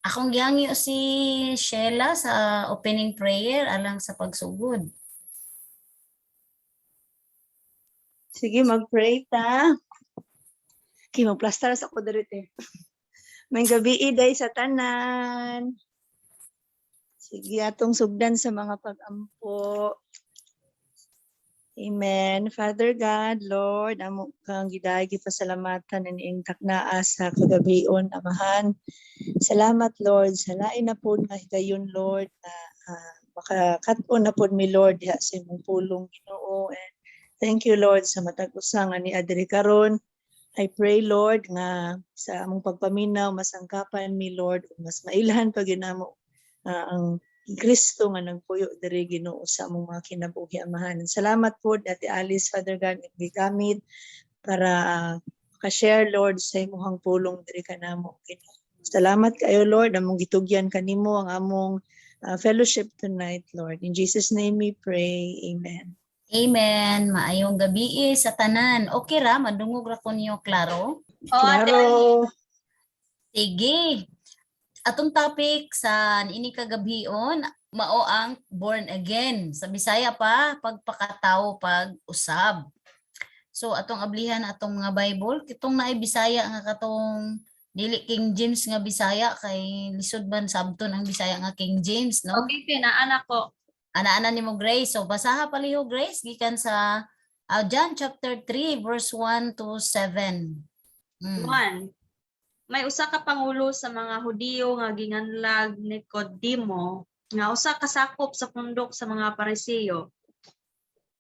Akong gihangyo si Sheila sa opening prayer alang sa pagsugod. Sige, mag-pray ta. Okay, mag-plaster sa ko dito eh. May gabi iday sa tanan. Sige, atong sugdan sa mga pag-ampo. Amen. Father God, Lord, amo kang giday gipasalamatan ning taknaa sa kagabion, Amahan. Salamat, Lord, sa lain na po nga higayon, Lord, na makakat-on na po mi, Lord, diha sa imong pulong, Ginoo. And thank you, Lord, sa matag usang ani adiri karon. I pray, Lord, nga sa among pagpaminaw, masangkapan mi, Lord, mas mailhan pa ginamo ang Kristo nga nagpuyo diri, Ginoo, sa among mga kinabuhi, Amahan. Salamat po, Ate Alice, Father God, gigamit para ka-share, Lord, sa imong pulong diri kanamo, Ginoo. Salamat kayo, Lord, among gitugyan kanimo ang among fellowship tonight, Lord. In Jesus' name we pray. Amen. Amen. Maayong gabi sa tanan. Okay ra, madungog ra ko niyo, klaro? Klaro. Sige. Atong topic sa ini kagabion mao ang born again. Sa Bisaya pa, pagpakatao pag-usab. So atong ablihan atong mga Bible, kitong naay Bisaya nga katong dili King James nga Bisaya kay lisod man sabton ang Bisaya nga King James, no? Okay, pinaanak ko. Ana-ana nimo Grace. So basaha paliho Grace gikan sa John chapter 3 verse 1 to 7. 1. May usa ka pangulo sa mga Hudiyo nga ginganlag Nicodemo nga usa ka sakop sa pundok sa mga Pariseo.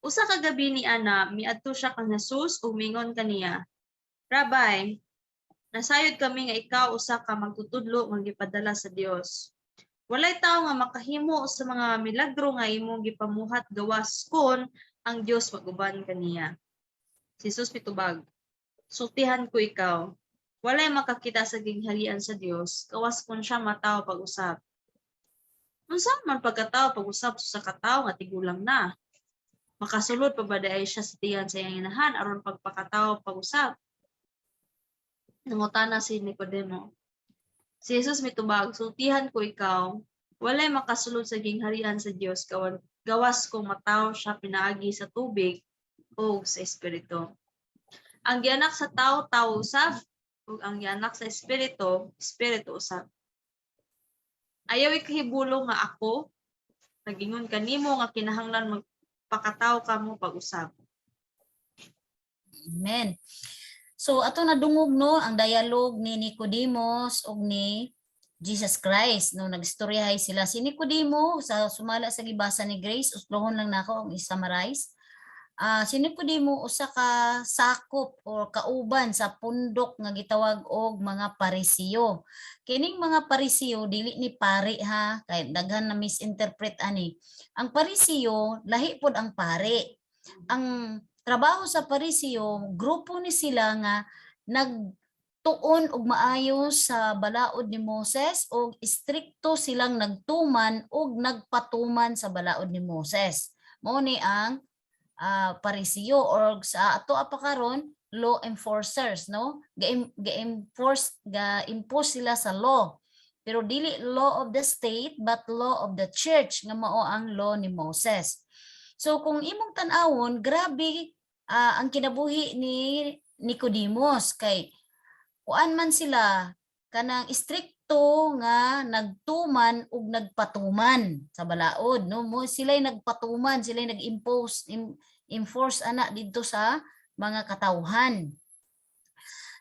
Usa ka gabi ni ana miadto siya kang Jesus ug mingon kaniya, Rabbi, nasayod kami nga ikaw usa ka magtutudlo nga gipadala sa Dios. Walay tawo nga makahimo sa mga milagro nga imong gipamuhat gawas kon ang Dios maguban kaniya. Si Jesus pitubag, sultihan ko ikaw. Walay makakita sa gingharian sa Dios, gawas kun siya mataw pag-usap. Unsa man pagkatawo pag-usap sa katawo nga tigulang na? Makasulod pa ba daay siya sa tiyan sa iyang inahan aron pagpakatawo pag-usap? Nangutana si Nicodemo. Si Jesus mitubag, sultihan ko ikaw, walay makasulod sa gingharian sa Dios gawas kung mataw siya pinaagi sa tubig o sa espiritu. Ang gianak sa tao, tao usab, ug ang gianak sa espiritu, espiritu usab. Ayaw ikahibulong nga ako, nagingon kanimo nga kinahanglan magpakataw kamo pag-usab. Amen. So ato nadungog no ang dialogue ni Nicodemus ug ni Jesus Christ no, nagstoryahay sila. Si Nicodemo sa sumala sa gibasa ni Grace, uslohon lang nako ang i-summarize. Si Nicodemo usa ka sakop or kauban sa pundok nga gitawag og mga Pariseo. Kining mga Pariseo dili ni pari ha, kay daghan na misinterpret ani. Ang Pariseo lahi pod ang pari. Ang trabaho sa Pariseo, grupo ni sila nga nagtuon og maayo sa balaod ni Moses og istrikto silang nagtuman og nagpatuman sa balaod ni Moses. Mao ni ang Pariseo or sa ato apakaron law enforcers, no? Ga-impose sila sa law. Pero dili law of the state but law of the church nga mao ang law ni Moses. So kung imong tan-awon, grabe ang kinabuhi ni Nicodemus kay kuan man sila kanang istrikto nga nagtuman ug nagpatuman sa balaod, no? Mo sila'y nagpatuman, sila'y enforce ana didto sa mga katawhan.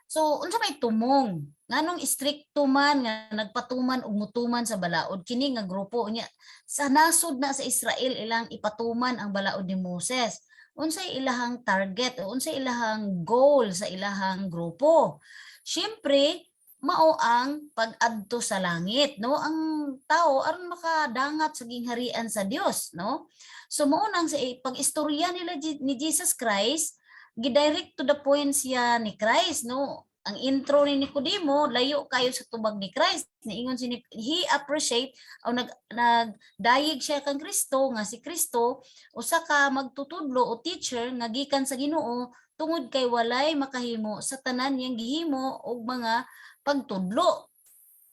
So unsa may tumong nganong istrikto man nga nagpatuman ug mutuman sa balaod kini nga grupo nya sa nasod na sa Israel ilang ipatuman ang balaod ni Moses. Unsay ilahang target o unsay ilahang goal sa ilahang grupo? Siyempre, mao ang pag-adto sa langit, no? Ang tao aron makadangat sa gingharian sa Dios, no? So mao nang sa pag-istorya nila ni Jesus Christ, gidirect to the point siya ni Christ, no? Ang intro ni Nicodemo layo kayo sa tubag ni Christ. Niingon si he appreciate o nagdayeg siya kang Kristo nga si Kristo usa ka magtutudlo o teacher nga gikan sa Ginoo tungod kay walay makahimo sa tanan niyang gihimo og mga pagtudlo.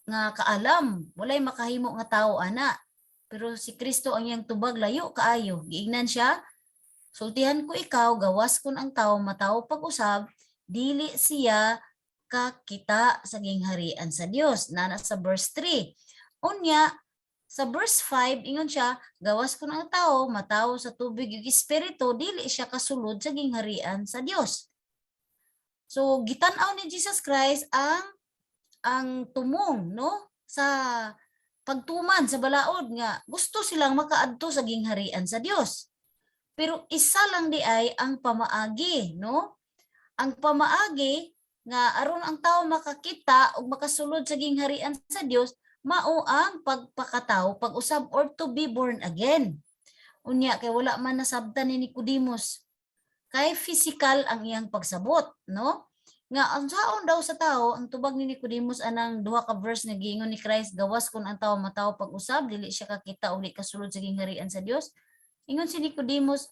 nga kaalam, walay makahimo nga tawo ana. Pero si Kristo ang iyang tubag layo kaayo. Giingnan siya, sultihan ko ikaw, gawas kon ang tawo matawo pag-usab, dili siya kakita sa gingharian sa Dios. Nana sa verse 3. Unya, sa verse 5, ingon siya, gawas kon ang tawo matawo sa tubig ug espiritu, dili siya kasulod sa gingharian sa Dios. So gitan-aw ni Jesus Christ ang tumong no sa pagtuman sa balaod nga gusto silang makaadto sa gingharian sa Dios. Pero isa lang di ay ang pamaagi, no? Ang pamaagi nga aron ang tawo makakita ug makasulod sa gingharian sa Dios, mao ang pagpakatawo, pag-usab or to be born again. Unya kay wala man nasabtan ni Nicodemus. Kay physical ang iyang pagsabot, no? Nga ang saon daw sa tao, ang tubag ni Nicodemus anang duha ka verse nga giingon ni Christ, gawas kun ang tawo matawo pag-usab, dili siya kakita ug di kasulod sa gingharian sa Dios. Ingon si Nicodemus,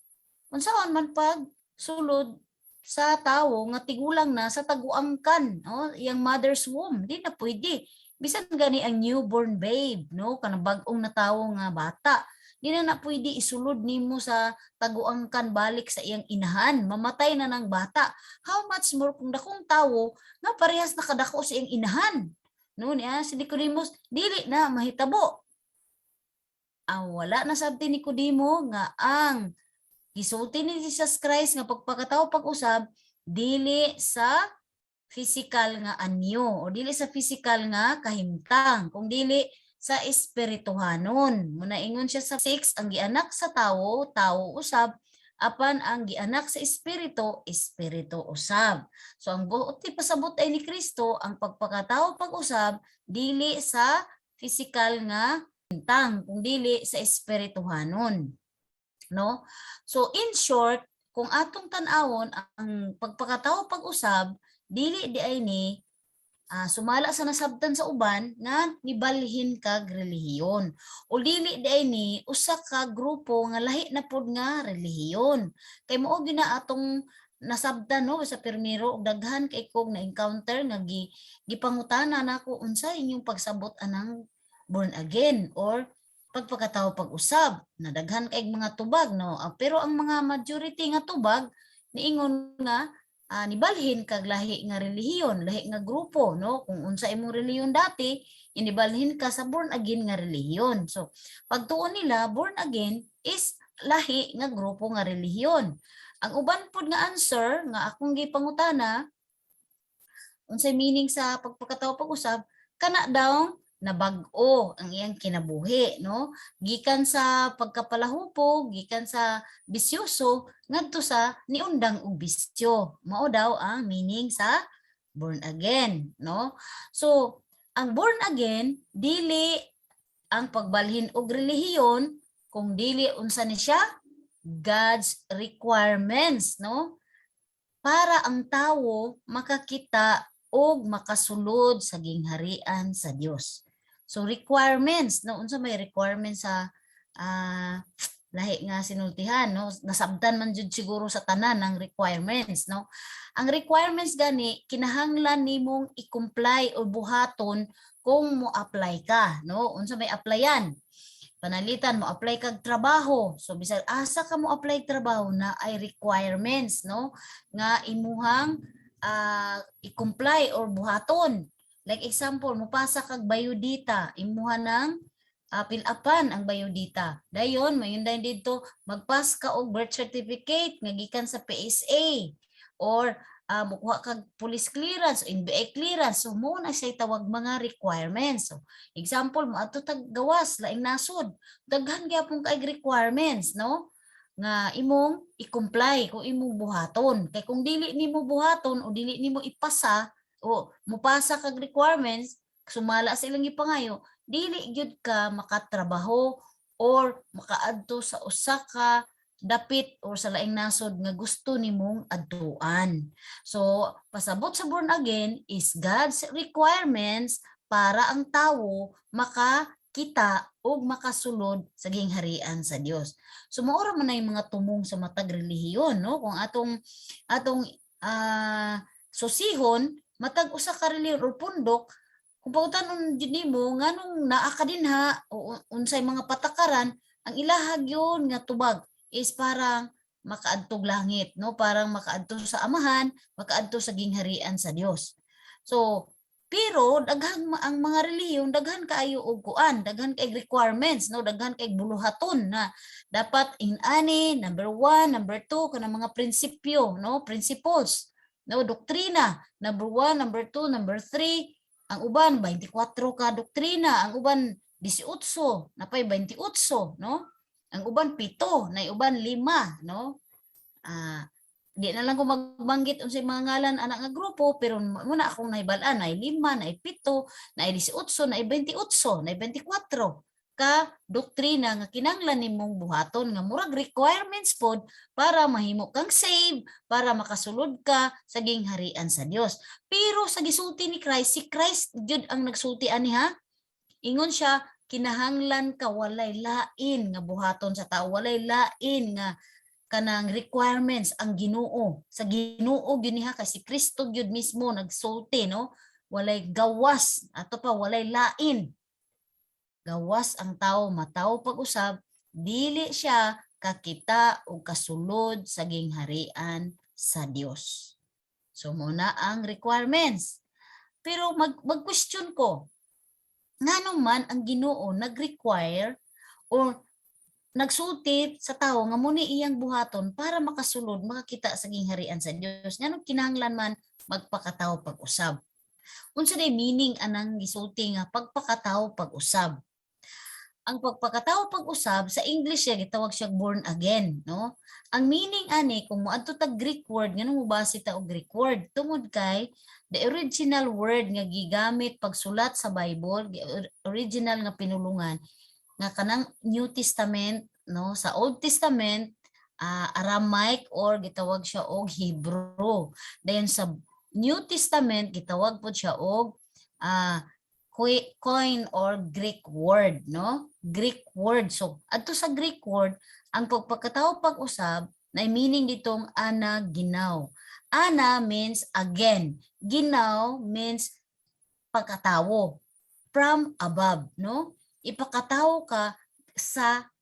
unsaon man pag sulod sa tawo nga tigulang na sa taguangkan, no? Iyang mother's womb, di na pwede. Bisan gani ang newborn babe, no? Kanang bag-ong na tawo nga bata, di na pwede isulod nimo sa taguangkan balik sa iyang inahan, mamatay na ng bata. How much more kung dakong tawo nga parehas nakadako sa iyang inahan, no? Niya si Nicodemus dili na mahitabo. Wala na sabti ni Nicodemo nga ang gisulti ni Jesus Christ nga pagpakatawo pag-usab dili sa physical nga anyo o dili sa physical nga kahimtang, kung dili sa espirituhanon. Muna ingon siya sa 6, ang gianak sa tawo, tawo usab, apan ang gianak sa espiritu, espiritu usab. So ang buot pasabot ay ni Kristo, ang pagpakatawo pag-usab dili sa physical nga kahimtang, kung dili sa espirituhanon. No? So in short, kung atong tan-awon ang pagpakatawo pag-usab, dili di ay ni sumala sa nasabtan sa uban nga nibalhin kag relihiyon, o dili di ay ni usa ka grupo nga lahi na pod nga relihiyon. Kay mao gina atong nasabtan no sa pirmiro og daghan kay kog na encounter nga gipangutana nako unsa inyong pagsabot anang born again or pagpakatawo pag-usab. Nadaghan kay mga tubag no, pero ang mga majority nga tubag niingon nga nibalhin kag lahi nga relihiyon, lahi nga grupo, no? Kung unsa imong relihiyon dati, inibalhin ka sa born again nga relihiyon. So, pagtuon nila, born again is lahi nga grupo nga relihiyon. Ang uban pod nga answer nga akong gipangutana, unsay meaning sa pagpakatawo pag-usab, kana daw nabag-o ang iyang kinabuhi, no? Gikan sa pagkapalahupo, gikan sa bisyoso, ngadto sa niundang og bisyo. Mao daw ang meaning sa born again, no? So, ang born again dili ang pagbalhin og relihiyon, kung dili unsa ni siya God's requirements, no? Para ang tawo makakita og makasulod sa gingharian sa Dios. So requirements, no, unsa may requirements sa lahi nga sinultihan, no, nasabtan man jud siguro sa tanan ng requirements, no. Ang requirements gani kinahanglan nimong i-comply o buhaton kung mo apply ka, no, unsa may applyan. Panalitan mo apply kag trabaho, so bisag asa ka mo apply trabaho na ay requirements, no, nga imuhang i-comply or buhaton. Like example, mupasa kag biodata, imuha ng fill-upan ang biodata. Dayon, mayon dayon dito, magpas ka og birth certificate nga gikan sa PSA or mukuha kag police clearance o NBI clearance. So mo na say tawag mga requirements. So example, mo ato tag gawas laing nasod. Daghan gyapon kay requirements, no? Nga imong i-comply kung imong buhaton. Kay kung dili nimo buhaton o dili nimo ipasa o mupasa kag requirements, sumala sa ilang ipangayo, dili gyud ka makatrabaho or makaadto sa usa ka dapit or sa laing nasod nga gusto nimong adtuan. So, pasabot sa born again is God's requirements para ang tawo makakita o makasulod sa gingharian sa Dios. So maura man na yung mga tumong sa matag relihiyon, no? Kung atong susihon matag usa ka relihiyon o pundok, kung pautan-on jud nimo nganong naa ka dinha o unsay mga patakaran, ang ilahag yun nga tubag is parang makaadtog langit, no? Parang makaadto sa amahan, makaadto sa gingharian sa Dios. So, pero ang mga relihiyon daghan kaayo og kuan, daghan kay requirements, no? Daghan kay buluhaton na dapat inani, number 1, number 2 kanang mga prinsipyo, no? Principles, no? Doktrina, number 1, number 2, number 3. Ang uban 24 ka doktrina, ang uban 18, napay 28, no? Ang uban 7, na uban 5, no? Di na lang ko magbanggit unsay mga ngalan anak nga grupo, pero muna akong nahibalaan, na 5, na 7, na 18, na 28, na 24 ka doktrina nga kinahanglan nimong buhaton nga murag requirements pod para mahimo kang save, para makasulod ka sa gingharian sa Dios. Pero sa gisulti ni Christ, si Christ jud ang nagsulti ani ha. Ingon siya, kinahanglan ka walay lain nga buhaton sa tao, walay lain nga kanang requirements ang Ginoo. Sa Ginoo gyud niha kay si Kristo gyud mismo nagsulti, no? Walay gawas, ato pa walay lain. Gawas ang tao mataw pag-usab, dili siya kakita o kasulod sa gingharian sa Dios. So muna ang requirements. Pero mag-question ko, nganong man ang Ginoo nag-require o nagsulti sa tao nga muni iyang buhaton para makasulod, makakita sa gingharian sa Dios. Nganong kinahanglan man magpakatawo pag-usab? Unsa day meaning anang gisulti nga pagpakatawo pag-usab? Ang pagpakatawo pag-usab sa English siya gitawag siya born again, no? Ang meaning ani kung moadto tag Greek word nganong mobase ta og Greek word tungod kay the original word nga gigamit pagsulat sa Bible, original nga pinulungan nga kanang New Testament, no? Sa Old Testament Aramaic or gitawag siya og Hebrew. Dayon sa New Testament gitawag pod siya og Koine or Greek word, no? Greek word. So, adto sa Greek word, ang pagpakatawo pag-usab na meaning ditong ana ginaw. Ana means again. Ginaw means pagkatawo. From above, no? Ipakatawo ka sa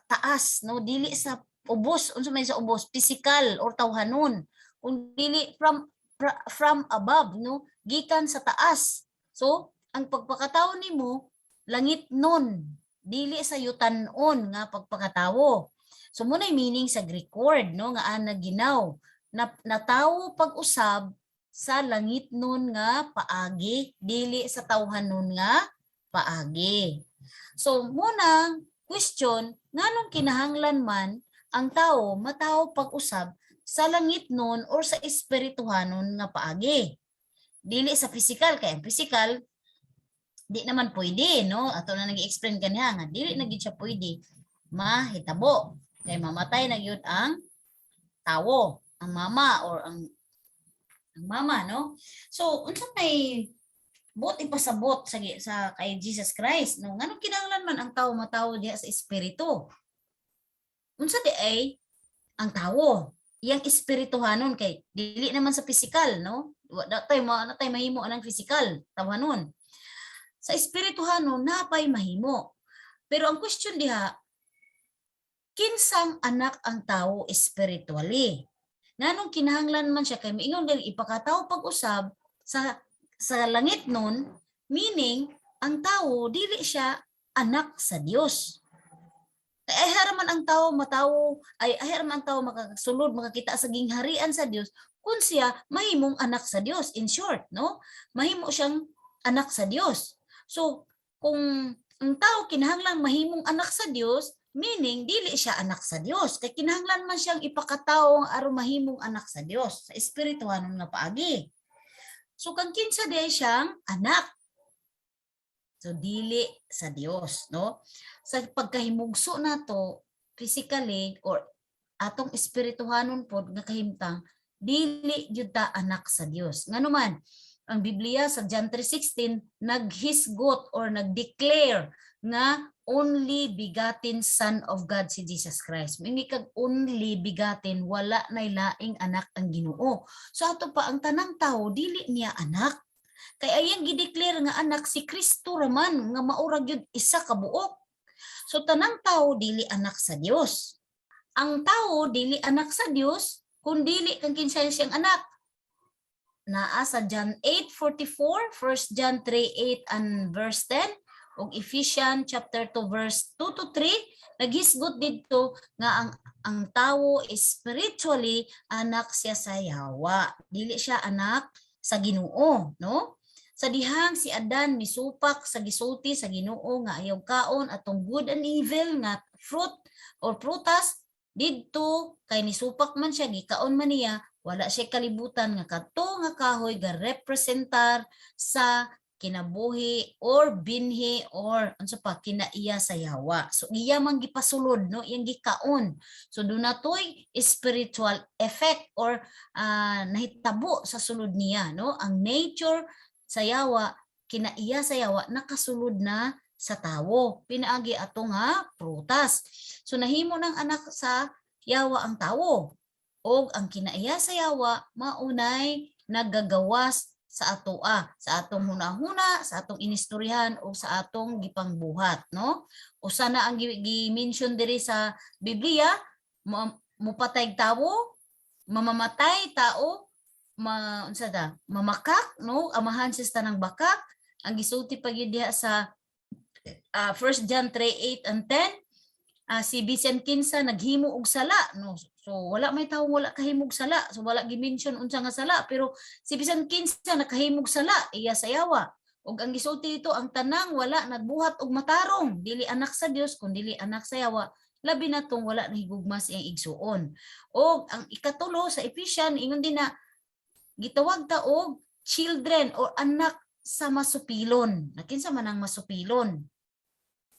taas, no? Dili sa ubos, unsa may sa ubos, physical or tawhanon. Kung dili from above, no? Gikan sa taas. So, ang pagpakatawo nimo langit nun, dili sa yutan-on nga pagpakatawo. So mo na meaning sa Greek word, no, nga ana ginaw, na natawo pag-usab sa langit nun nga paagi, dili sa tawhanon nga paagi. So muna question, nganong kinahanglan man ang tao matawo pag-usab sa langit nun or sa espirituhanon nga paagi? Dili sa physical, kay ang physical di naman pwede, no? Ato na nag-explain kaniya nga dili na gid siya pwede mahitabo kay mamatay na gyud ang tawo, ang mama or ang mama, no? So unsa may bot ipasabot sa kay Jesus Christ, no? Nganong kinahanglan man ang tawo matawo diha sa espiritu? Unsa di ay ang tawo iyang espirituhanon kay dili naman sa physical, no? Natay mahimo anang physical tawhanon. Sa espirituhanon napay mahimo. Pero ang question diha, kinsang anak ang tao spiritually? Nganong kinahanglan man siya kay miingon dili ipakatawo pag-usab sa langit nun, meaning ang tao dili siya anak sa Dios. Ay haraman ang tao matawo, ay haraman ang tao makakasulod, makakita sa gingharian sa Dios kung siya mahimong anak sa Dios. In short, no? Mahimo siyang anak sa Dios. So, kung ang tao kinahanglan mahimong anak sa Dios, meaning dili siya anak sa Dios. Kay kinahanglan man siyang ipakatawo aron mahimong anak sa Dios, sa espirituhanon nga paagi. So, kang kinsa di siyang anak. So, dili sa Dios, no? Sa pagkahimugso nato physically or atong espirituhanon pod nga kahimtang, dili jud ta anak sa Dios. Nganuman, ang Biblia sa John 3:16 naghisgot or nagdeclare nga only begotten Son of God si Jesus Christ. Mingi kag only begotten, wala nay laing anak ang Ginoo. So ato pa ang tanang tao dili niya anak. Kay ayang gideclare nga anak si Kristo raman nga maurag yun isa ka buok. So tanang tao dili anak sa Dios. Ang tao dili anak sa Dios kun dili kang kinsay siyang anak. Naa sa John 8:44, 1 John 3:8 and verse 10, ug Ephesians chapter 2 verse 2 to 3, naghisgot didto nga ang tawo is spiritually anak siya sa Yawa. Dili siya anak sa Ginoo, no? Sa dihang si Adan misupak sa gisulti sa Ginoo nga ayaw kaon atong good and evil nga fruit or prutas, didto kay nisupak man siya gikaon man niya, wala siya kalibutan nga kadto nga kahoy ga representar sa kinabuhi or binhi or unsa pa kinaiya sa Yawa. So iya man gipasulod, no, iyang gikaon. So do natoy spiritual effect or nahitabo sa sulod niya, no? Ang nature sa Yawa, kinaiya sa Yawa nakasulod na sa tawo. Pinaagi ato nga prutas. So nahimo ng anak sa Yawa ang tawo. O ang kinaiya sa Yawa maunay naggagawas sa atoa, sa atong hunahuna, sa atong inistoryahan o sa atong gipangbuhat, no? Usa na ang gi-mention diri sa Biblia, mupatay tawo, mamamatay tao, unsa ta? Mamakak, no? Amahan siya tanang bakak. Ang gisulti pa gyud diha sa 1 John 3:8 and 10, si Bisan kinsa naghimo og sala, no? So wala may tawo wala kahimog sala, so wala gi-mention unsa nga sala, pero si Bisan kinsa nakahimog sala iya sa Yawa. Ug ang gisulti dito, ang tanang wala nagbuhat og matarong, dili anak sa Dios kun dili anak sa Yawa, labi na tong wala nahigugma sa iyang igsuon. Og ang ikatulo sa Ephesians ingon din na gitawag ta og children or anak sa masupilon. Nakinsa man ang masupilon?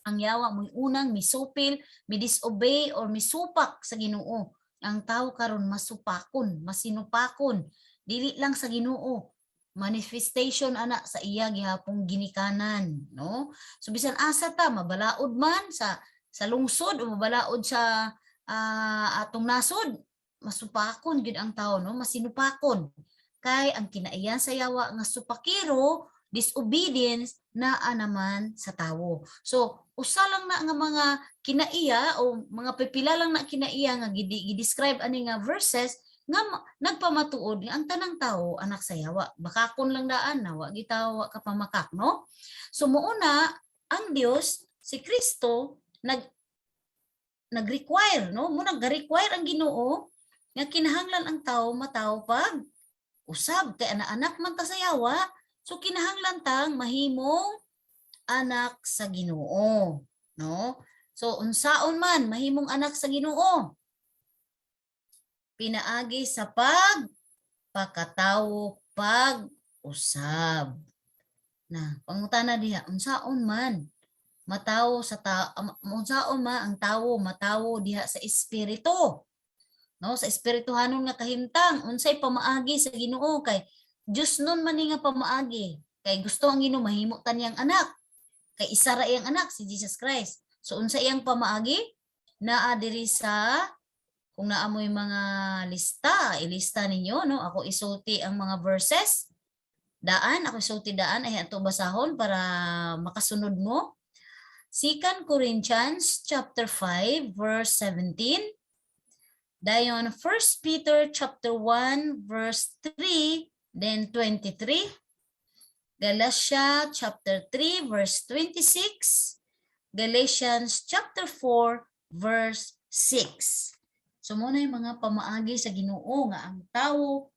Ang Yawa mo'y unang misupil, midisobey or misupak sa Ginoo. Ang tao karon masupakon, masinupakon, dili lang sa Ginoo. Manifestation ana sa iya gihapong ginikanan, no? So bisan asa ta mabalaod man sa lungsod o mabalaod sa atong nasod, masupakon gid ang tao, no? Masinupakon. Kay ang kinaiyan sa Yawa nga supakiro, disobedience naa naman sa tawo. So usa lang na nga mga kinaiya o mga pipila lang na kinaiya nga gi-describe ani nga verses nga nagpamatuod nga ang tanang tao anak sa Yawa. Bakakon lang daan na wa gitawa ka pamakak, no? So muuna ang Dios si Kristo nag-require, no? Mo nag-require ang Ginoo nga kinahanglan ang tao mataw pag usab kay anak man ta sa Yawa. So kinahanglan tang mahimong anak sa Ginoo, no? So unsaon man mahimong anak sa Ginoo? Pinaagi sa pagpakatawo pag-usab. Na pangutana diha, unsaon man matawo sa unsaon man ang tawo matawo diha sa espiritu? No, sa espirituhanon nga kahimtang unsay pamaagi sa Ginoo kay Diyos nun man nga pamaagi. Kay gusto ang Ginoo mahimo taniyang anak. Kay isa ra iyang anak si Jesus Christ. So unsa iyang pamaagi? Naa diri sa kung naamoy mga lista, ilista ninyo, no? Ako isulti ang mga verses. Ako isulti daan ay ato basahon para makasunod mo. 2 Corinthians chapter 5 verse 17. Dayon 1 Peter chapter 1 verse 3 then 23. Galatia chapter 3 verse 26. Galatians chapter 4 verse 6. So muna yung mga pamaagi sa Ginoo nga ang tawo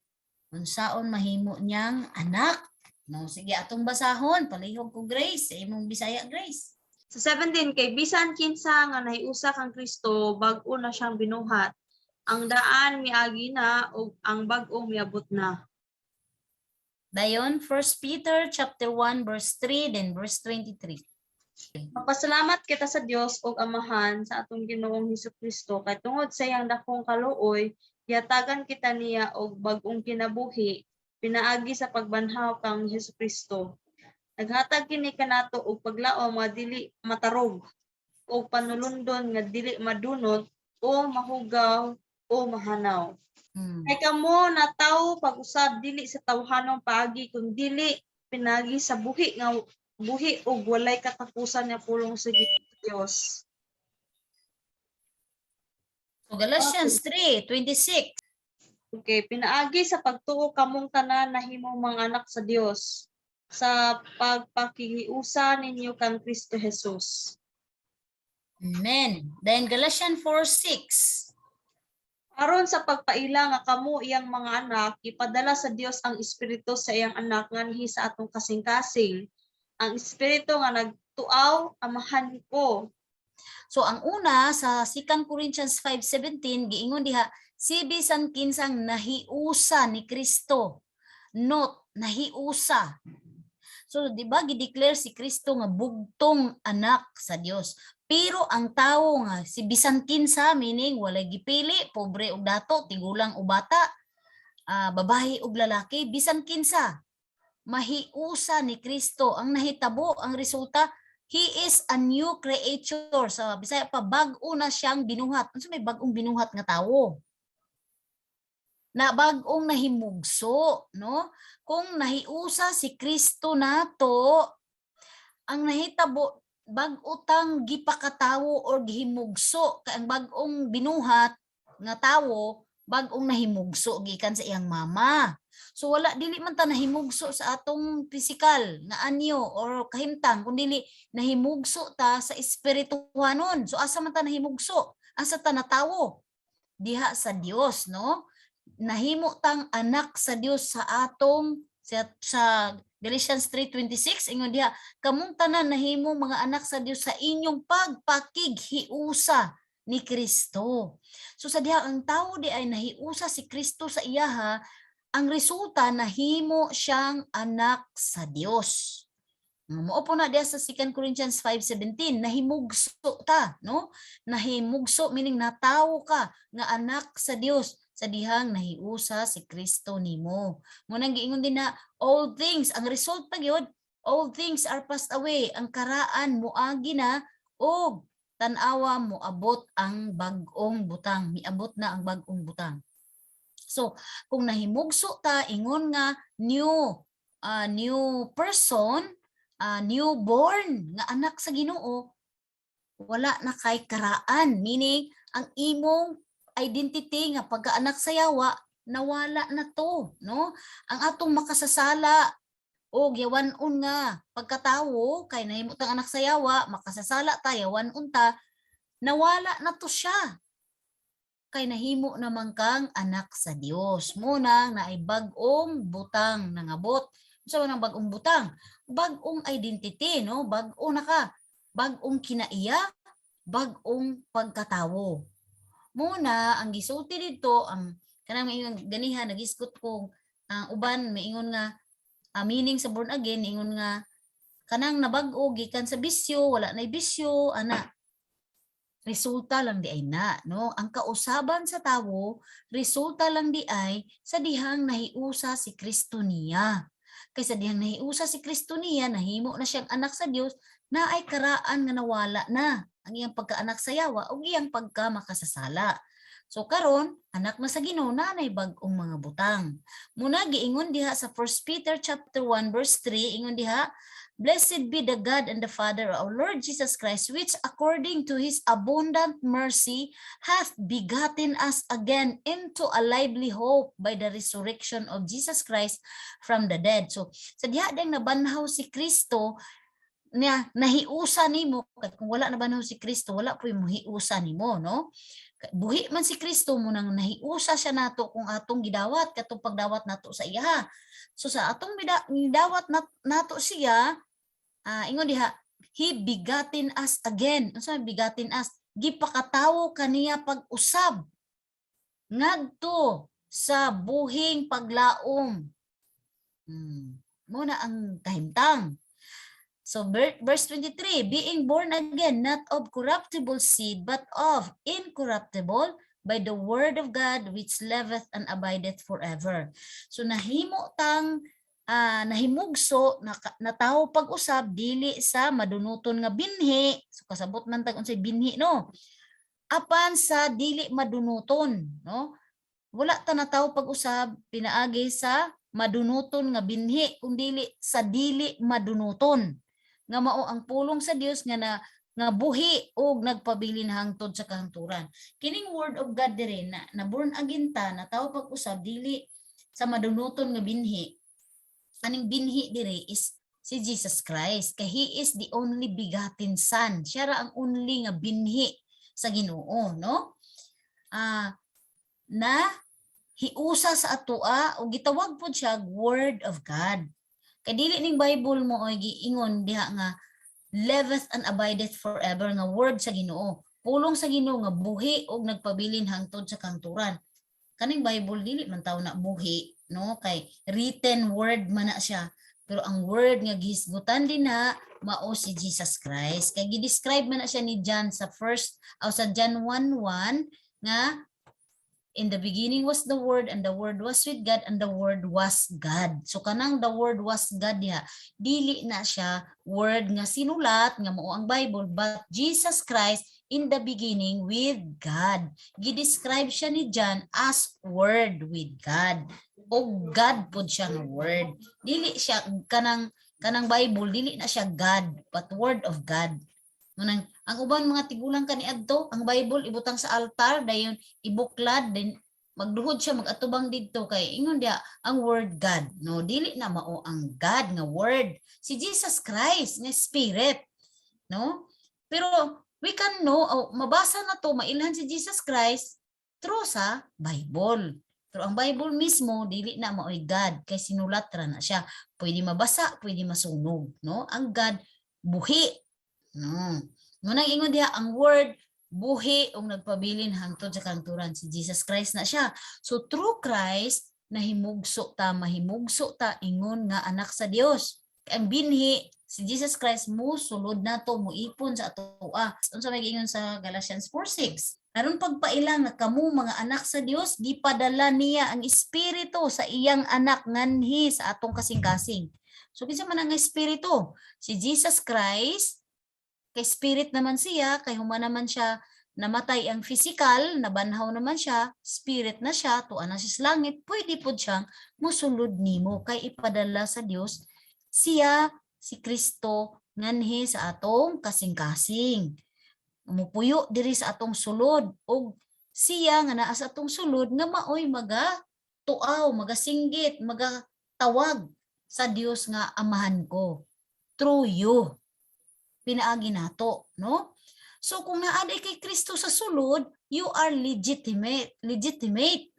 unsaon mahimo niyang anak. No, sige atong basahon, palihog ko Grace, sa imong Bisaya Grace. Sa 17 kay bisan kinsa nga nahiusa kang Kristo bag-o na siyang binuhat. Ang daan miagi na ug ang bag-o miabot na. Dayon 1 Peter chapter 1 verse 3 then verse 23. Magpasalamat kita sa Dios ug Amahan sa atong Ginoong Hesukristo kay tungod sa iyang dakong kaluoy yatagan kita niya og bag-ong kinabuhi pinaagi sa pagbanhaw kang Hesukristo. Naghatag kini kanato og paglaom nga dili matarog og panulundon nga dili madunot o mahugaw o mahanaw. Kay kamo nataw pag-usab dili sa tawhanong paagi kun dili pinagi sa buhi ug walay katapusan nga pulong sa Dios. So Galatians 3:26. Okay, pinaagi sa pagtuo kamong tanan na himong mga anak sa Dios sa pagpakihiusa ninyo kang Kristo Jesus. Amen. Then Galatians 4:6. Aron sa pagpaila nga kamo iyang mga anak, ipadala sa Dios ang Espiritu sa iyang anak nganhi sa atong kasing-kasing. Ang Espiritu nga nagtuaw, amahan ko. So ang una sa 2 Corinthians 5:17 giingon diha, si bisan kinsang nahiusa ni Kristo. Note, nahiusa. So di ba gideclare si Kristo nga bugtong anak sa Dios. Pero ang tawo nga si bisan kinsa, meaning walay gipili, pobre ug dato, tigulang o bata, babae ug lalaki, bisan kinsa mahiusa ni Kristo. Ang nahitabo, ang resulta, he is a new creature. Sa Bisaya pa, bag-o na siyang binuhat. Ano may bag-ong binuhat nga tawo? Na bag-ong nahimugso, no? Kung nahiusa si Kristo nato, ang nahitabo bag-o tang gipakatawo or gihimugso, kay ang bag-ong binuhat nga tawo bag-ong nahimugso gikan sa iyang mama. So wala dili man ta nahimugso sa atong physical nga anyo or kahimtang, kundi nahimugso ta sa espirituhanon. So asa man ta nahimugso? Asa ta natawo? Diha sa Dios, no? Nahimo tang anak sa Dios sa atong sa Galatians 3:26 ingon diha, kamong tanan nahimo mga anak sa Dios sa inyong pagpakighiusa ni Kristo. So sa diha ang tawo di ay nahiusa si Kristo sa iyaha, ang resulta nahimo siyang anak sa Dios. Mao po na diha sa 2 Corinthians 5:17, nahimugso ta, no? Nahimugso meaning natawo ka nga anak sa Dios sa dihang nahiusa si Kristo nimo. Munang giingon din na all things, ang result pa gyud, all things are passed away, ang karaan moagi na og tan-awa moabot ang bag-ong butang, miabot na ang bag-ong butang. So kung nahimugso ta, ingon nga new person, newborn nga anak sa Ginoo, wala na kay karaan, meaning ang imong identity nga pagkaanak sa yawa nawala na to, no? Ang atong makasasala o yawan-on nga pagkatawo kay nahimo tang anak sa yawa, makasasala ta yawan-on ta, nawala na to siya. Kay nahimo naman kang anak sa Dios. Muna na ay bag-ong butang nangabot. So nang bag-ong butang, bag-ong identity, no? Bag-o na ka, bag-ong kinaiya, bag-ong pagkatawo. Muna ang gisulti dito, ang kanang maingon ganiha nagisgot ko, ang uban maingon nga meaning sa born again, ingon nga kanang nabag-o gikan sa bisyo, wala nay bisyo, ana. Resulta lang di ay na, no? Ang kausaban sa tawo, resulta lang di ay sa dihang nahiusa si Kristo niya. Kay sa dihang nahiusa si Kristo niya, nahimo na siyang anak sa Dios, na ay karaan nga nawala na ang iyang pagkaanak sa yawa o iyang pagka makasasala. So karon anak na sa Ginoo, nanay bag-ong mga butang. Muna giingon diha sa 1 Peter chapter 1 verse 3, ingon diha, blessed be the God and the Father of our Lord Jesus Christ, which according to his abundant mercy hath begotten us again into a lively hope by the resurrection of Jesus Christ from the dead. So sa diha ding nabanhaw si Kristo, niya nahiusa nimo, kung wala nabanhaw si Kristo, wala po yung hiusa nimo, no? Buhi man si Kristo, munang nahiusa siya nato kung atong gidawat katong pagdawat nato sa iya. So sa atong gidawat nato siya, ingon diha, he begotten us again. Unsa may begotten us? Gipakatawo kaniya pag-usab ngadto sa buhing paglaom. Muna ang kahimtang. So verse 23, being born again, not of corruptible seed, but of incorruptible, by the word of God, which liveth and abideth forever. So nahimo tang nahimugso na tao pag-usab dili sa madunuton nga binhi. So kasabot man tag unsay binhi, no? Apan sa dili madunuton, no? Wala ta na tao pag-usab pinaagi sa madunuton nga binhi kung dili sa dili madunuton. Nga mao ang pulong sa Dios nga buhi og nagpabilin hangtod sa kahangturan. Kining word of God diri na born again ta na tawo pag-usab dili sa madunuton nga binhi. Aning binhi diri is si Jesus Christ, kay He is the only begotten Son. Siya ra ang only nga binhi sa Ginoo, no? Na hiusa sa atoa o gitawag pod siya Word of God. Kay dili ning Bible mo oy giingon diha nga liveth and abideth forever nga word sa Ginoo. Pulong sa Ginoo nga buhi og nagpabilin hangtod sa kanturan. Kaning Bible dili man taw na buhi, no? Kay written word man na siya. Pero ang word nga gihisgutan din na mao si Jesus Christ. Kay gi-describe man na siya ni John sa sa John 1:1 nga in the beginning was the Word, and the Word was with God, and the Word was God. So kanang the Word was God diha, dili na siya word nga sinulat nga mao ang Bible, but Jesus Christ in the beginning with God. Gi-describe siya ni John as Word with God. O God pod siya nga word. Dili siya kanang Bible, dili na siya God, but Word of God. Ang uban mga tigulang kaniadto, ang Bible ibutang sa altar dayon ibuklad din magduhod siya magatubang didto kay ingon dia ang word God, no? Dili na mao ang God nga word, si Jesus Christ nga spirit, no? Pero we can know, mabasa na to, mailhan si Jesus Christ through sa Bible. Pero ang Bible mismo dili na mao'y God kay sinulat ra na siya. Pwede mabasa, pwede masunog, no? Ang God buhi. No. Ngunang ingon diha ang word buhi og nagpabilin hangtod sa kanturan, si Jesus Christ na siya. So through Christ mahimugso ta ingon nga anak sa Dios. Ang binhi si Jesus Christ mo sulod nato muipon sa atoa. Unsa may giingon sa Galatians 4:6? Aron pagpailang nga kamo mga anak sa Dios, gipadala niya ang espiritu sa iyang anak nganhi sa atong kasing-kasing. So kinsa man ang espiritu? Si Jesus Christ, kay spirit naman siya, kay human naman siya namatay ang physical, nabanhaw naman siya, spirit na siya, tuwa na siya sa langit, pwede po siyang musulod nimo kay ipadala sa Dios siya, si Kristo, nganhi sa atong kasing-kasing. Mupuyo diri sa atong sulod, o siya nga naa sa atong sulod nga maoy tuaw, magasinggit, magatawag sa Dios nga amahan ko. Through you. Pinaagi nato, no? So kung naaday kay Kristo sa sulod, you are legitimate.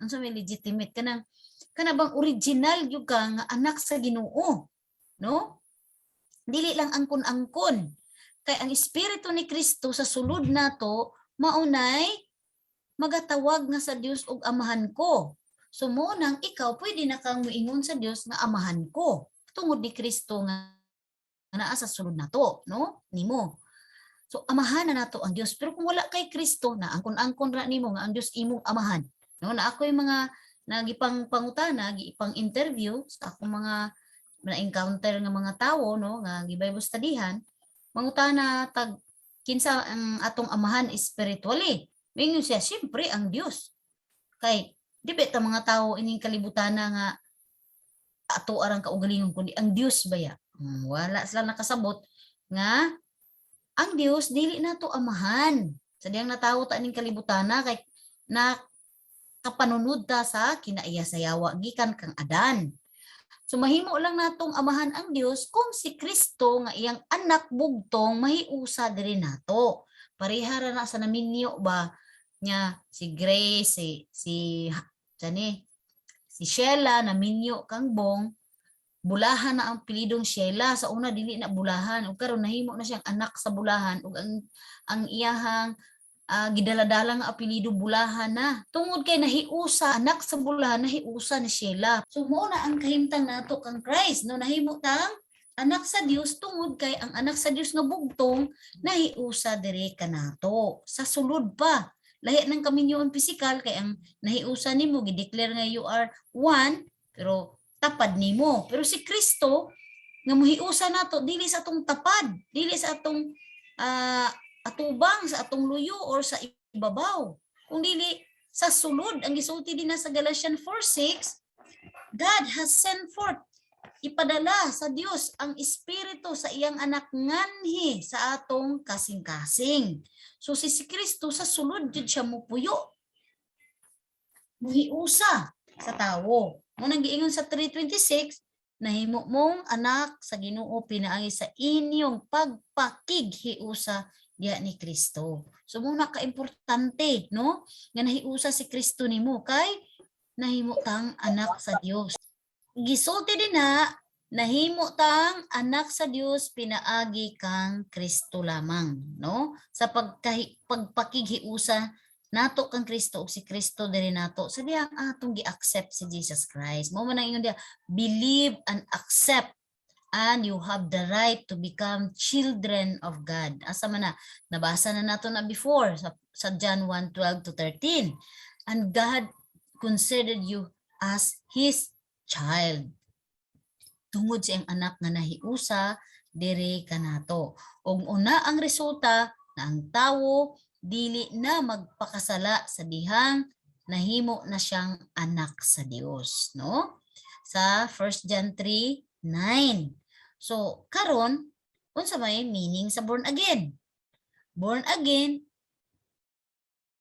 Unsa may legitimate kana bang original gyud ka nga anak sa Ginoo, no? Dili lang angkon-angkon. Kay ang espiritu ni Kristo sa sulod nato maunay magatawag nga sa Dios og amahan ko. So mo nang ikaw pwede na kang moingon sa Dios nga amahan ko tungod ni Kristo nga naa sa sulod nato, no? Nimo. So amahan na nato ang Dios. Pero kung wala kay Kristo na angkon-angkon ra nimo nga ang Dios imong amahan, no? Na ako'y mga nagipang pangutana, gipang interview sa akong mga na-encounter nga mga tawo, no, nga gi-Bible studyhan, mangutana tag kinsa ang atong amahan spiritually. Mingon siya, siyempre ang Dios. Kay di ba ta mga tawo ining kalibutan nga ato arang kaugalingon kundi ang Dios baya. Wala sila nakasabot nga ang Dios dili nato amahan. Sadyang natawo ta ning kalibutana kay na kapanunod ta sa kinaiya sayawa gikan kang Adan. So mahimo lang natong amahan ang Dios kung si Kristo nga iyang anak bugtong mahiusa diri nato. Pareha ra na sa naminyo ba nya si Grace, si Sheila naminyo kang Bong, bulahan na ang pilidong Sheila. Sa una dili na bulahan ug karon nahimo na siyang anak sa bulahan ug ang iyahang gidala-dala nga apelyido bulahan na. Tungod kay nahiusa anak sa bulahan, nahiusa ni Sheila. So mo na ang kahimtang nato kang Christ, no, nahimo tang anak sa Dios tungod kay ang anak sa Dios nga bugtong nahiusa diri kanato. Sa sulod pa lahi ng kaminyoon pisikal kay ang nahiusa nimo gi-declare nga you are one pero tapad nimo. Pero si Kristo nga mohiusa nato dili sa atong tapad, dili sa atong atubang, sa atong luyo or sa ibabaw, kung dili sa sulod. Ang gisulti din na sa Galatians 4:6 God has sent forth, ipadala sa Dios ang Espiritu sa iyang anak nganhi sa atong kasing-kasing. So si Kristo sa sulod jud siya mupuyo, muhiusa sa tawo. Munang giingon sa 3:26, nahimo mong anak sa Ginoo pinaagi sa inyong pagpakighiusa diha ni Kristo. So muna ka importante, no? Nga nahiusa si Kristo nimo kay nahimo tang anak sa Dios. Gisulti din na nahimo tang anak sa Dios pinaagi kang Kristo lamang, no? Sa pagpakighiusa nato kang Kristo ug si Kristo diri nato sa diyang atong gi-accept si Jesus Christ. Mao man ang ingon dia, believe and accept and you have the right to become children of God. Asa man na nabasa na nato na before sa John 1:12-13. And God considered you as his child. Tungod sa iyang anak nga nahiusa diri kanato. Og una ang resulta na ang tawo dili na magpakasala sa dihang nahimo na siyang anak sa Dios, no? Sa 1 John 3:9. So karon unsa may meaning sa born again? Born again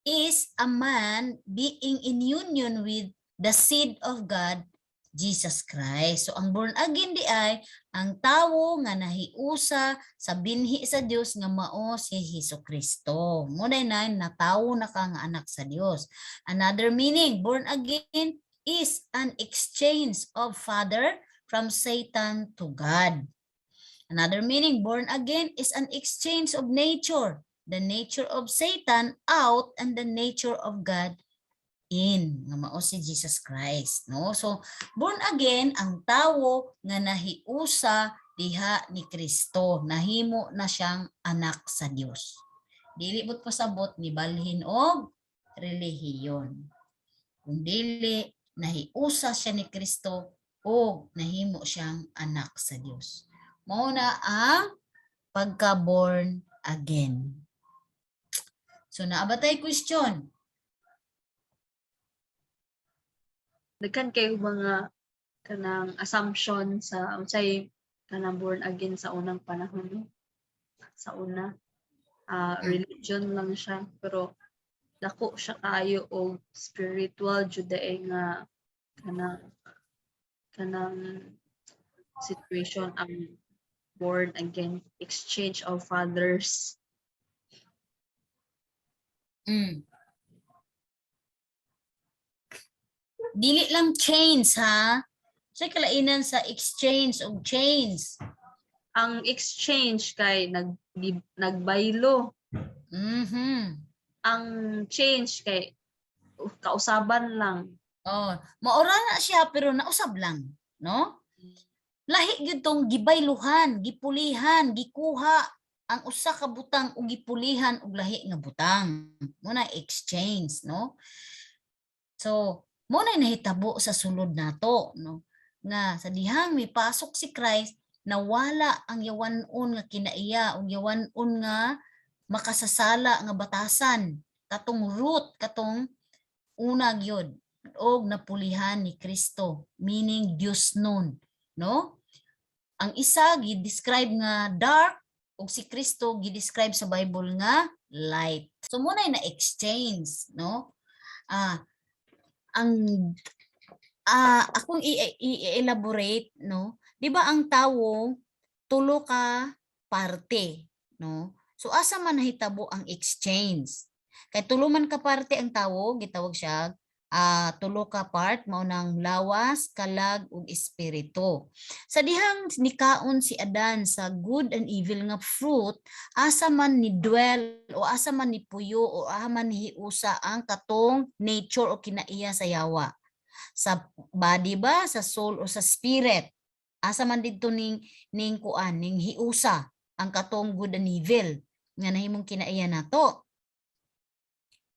is a man being in union with the seed of God, Jesus Christ. So ang born again di ay ang tawo nga nahiusa sa binhi sa Dios nga mao si Hesukristo. Munay na natawo na ka nga anak sa Dios. Another meaning, born again is an exchange of father from Satan to God. Another meaning, born again is an exchange of nature. The nature of Satan out and the nature of God in, nga mao si Jesus Christ, no? So born again ang tawo nga nahiusa diha ni Kristo, nahimo na siyang anak sa Dios. Dili bot pasabot ni balhin og relihiyon. Kung dili nahiusa siya ni Kristo o nahimo siyang anak sa Dios. Mao na ang pagka-born again. So naabatay question. Daghan kayo mga kanang assumption sa unsay kanang born again sa unang panahon, no? Sa una, religion lang siya, pero dako siya kayo og spiritual judae nga kanang situation ang born again, exchange of fathers. Dili lang chains ha. Sa kalainan sa exchange og chains. Ang exchange kay nagbaylo. Ang change kay kausaban lang. Oh, maura na siya pero nausab lang, no? Lahi gyud tong gibayluhan, gipulihan, gikuha ang usa ka butang ug gipulihan og lahi nga butang. Muna exchange, no? So, mo na nahitabo sa sulod nato, no? Nga sa dihang mipasok si Christ, nawala ang yawanon nga kinaiya ug yawanon nga makasasala nga batasan, katong root, katong una gyud og napulihan ni Kristo, meaning Dios nun, no? Ang isa gi-describe nga dark ug si Kristo gi-describe sa Bible nga light. So mo na exchange, no? Akong i-elaborate, no? 'Di ba ang tawo tulo ka parte, no? So asa man nahitabo ang exchange? Kay tulo man ka parte ang tawo, gitawag siya tulo ka part, mao nang lawas, kalag ug espiritu. Sa dihang nikaon si Adan sa good and evil nga fruit, asa man ni dwell o asa man ni puyo o asa man ni hiusa ang katong nature o kinaiya sa yawa. Sa body ba, sa soul o sa spirit, asa man didto ning kuan, ning hiusa ang katong good and evil nga nahimong kinaiya nato.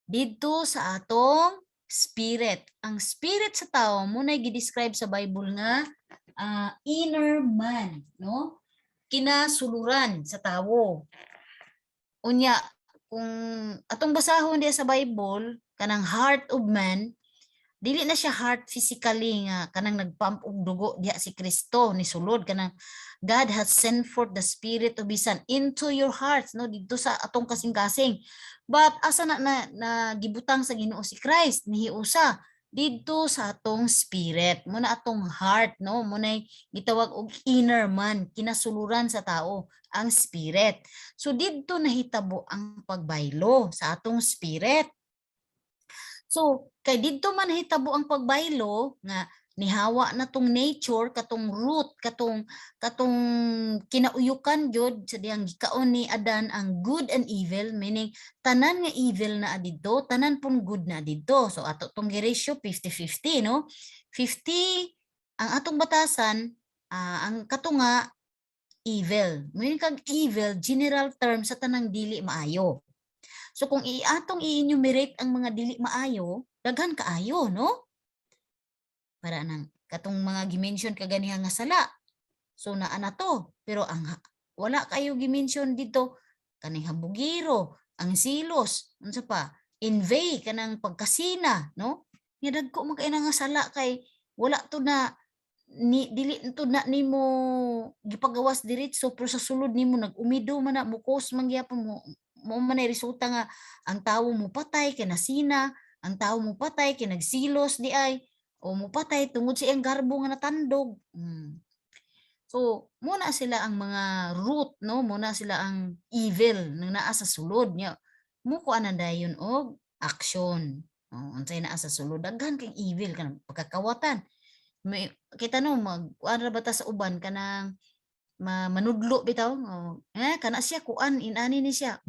Didto sa atong spirit. Ang spirit sa tao muna gi-describe sa Bible nga inner man, no? Kinasuluran sa tawo. Unya, kung atong basahon diya sa Bible, kanang heart of man, Dili na siya heart physically nga kanang nagpump og dugo diha si Kristo ni sulod kanang God has sent forth the spirit of his son into your hearts, no, dito sa atong kasing-kasing. But asa na gibutang sa Ginoo si Christ nihiusa dito sa atong spirit, muna atong heart, no, muna gitawag og inner man, kinasuluran sa tao ang spirit. So dito nahitabo ang pagbaylo sa atong spirit. So, kay didto man hitabo ang pagbaylo nga nihawa na tong nature katong root katong kinauyukan gyud sa diyang gikaon ni Adan ang good and evil, meaning tanan nga evil na adidto, tanan pun good na adidto. So ato tong ratio 50-50, no? 50 ang atong batasan, ang katunga evil. Meaning kag evil general term sa tanang dili maayo. So kung atong i-enumerate ang mga dili maayo, daghan kaayo, no? Para nang katong mga gimension kaganiha nga sala. So naa na to, pero ang wala kayo gimension dito kaning habugiro, ang silos, unsa pa? Envy kanang pagkasina, no? Nya dagko man kay nga sala kay wala to na dili to na nimo gipagawas diretso pero sa sulod nimo nag-umido man na mukos man gyapon mo man resulta nga ang tawo mo patay kay nasina, ang tawo mo patay kay nagsilos di ay o mo patay tungod sa iyang garbo nga natandog. So muna sila ang mga root, no, muna sila ang evil nang naa sa sulod nya muko ana dayon og action. Unsay naa sa sulod daghan kay evil kanang pagkakawatan. May kita no kuan ra bata sa uban kanang manudlo bitaw kana siya kuan inani ni siya.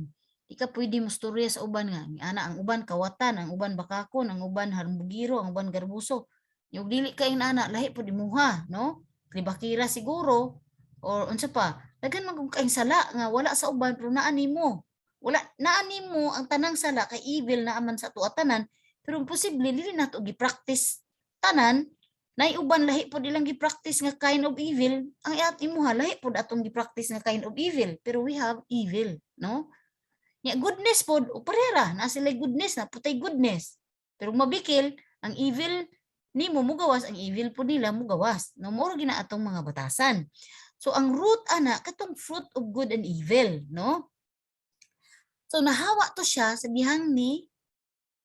Di ka pwede mostorya sa uban nga ana ang uban kawatan, ang uban bakakon, ang uban harbugiro, ang uban garbuso. Yung dili kay ana lahi pud imuha, no? Libakira siguro or unsa pa daghan man kung kaing sala nga wala sa uban pero naa nimo. Wala naa nimo ang tanang sala kay evil na aman sa ato tanan pero posible dili nato gi-practice tanan. Nay uban lahi pod ilang gi-practice nga kind of evil, ang imuha lahi pod atong gi-practice nga kind of evil, pero we have evil, no? Nya goodness pod operera na sila goodness na putay goodness. Pero mabikil ang evil nimo mugawas, ang evil pod nila mugawas. No mo gina atong mga batasan. So ang root ana katong fruit of good and evil, no? So nahawa to siya sa dihang ni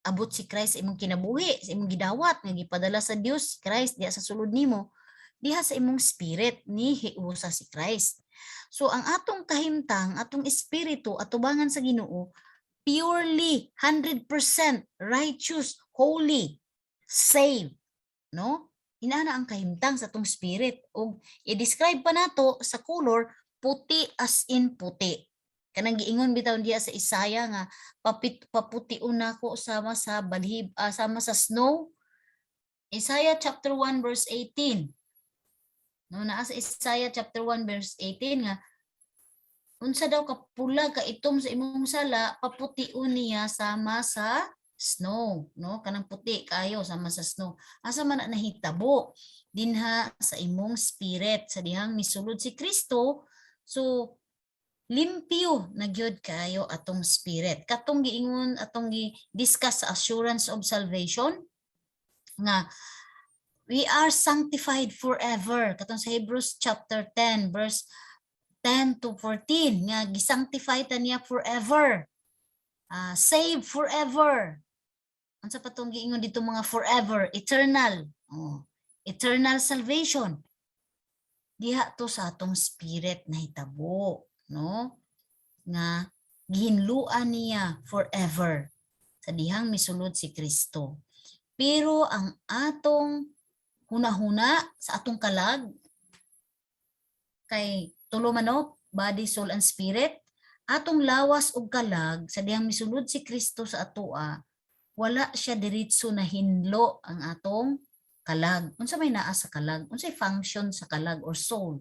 abot si Christ sa imong kinabuhi, sa imong gidawat nga gipadala sa Dios si Christ diha sa sulod nimo, diha sa imong spirit ni hiusa si Christ. So ang atong kahimtang, atong espiritu atubangan sa Ginoo purely 100% righteous, holy, saved, no? Inana ang kahimtang sa atong spirit og i-describe pa nato sa color puti as in puti. Kanang giingon bitaw diha sa Isaya nga paputi unako sama sa balhib sama sa snow. Isaiah chapter 1 verse 18. No, naa sa Isaiah chapter 1 verse 18 nga unsa daw ka pula ka itom sa imong sala paputiun niya sama sa snow, no? Kanang puti kayo sama sa snow. Asa man na nahitabo dinha sa imong spirit sa dihang misulod si Kristo. So limpyo na gyud kayo atong spirit. Katong giingon atong gi-discuss sa assurance of salvation nga we are sanctified forever. Katong sa Hebrews chapter 10 verse 10 to 14 nga gisanctify ta niya forever. Saved forever. Unsa pa tong giingon dito mga forever, eternal. Eternal salvation. Diha to sa atong spirit na hitabo, no? Nga gihinluan niya forever sa dihang misulod si Kristo. Pero ang atong hunahuna sa atong kalag kay tulo manok, body, soul and spirit, atong lawas og kalag sa dihang misulod si Kristo sa atoa, wala siya diretso na hinlo ang atong kalag. Unsa may naa sa kalag? Unsay function sa kalag or soul?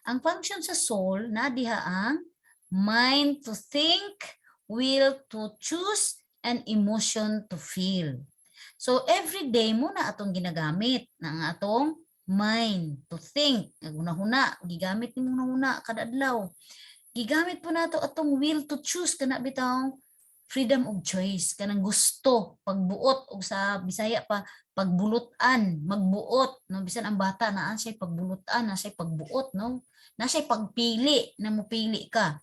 Ang function sa soul na diha ang mind to think, will to choose, and emotion to feel. So every day mo na atong ginagamit ng atong mind to think. Huna-huna, gigamit ni mong huna kada adlaw. Gigamit po nato atong will to choose kana bitaw freedom of choice, kanang gusto pagbuot, og sa Bisaya pa pagbulutan, magbuot, no, bisan ang bata naa siya pagbulutan, na siya pagbuot, no, na siya pagpili, na mupili ka.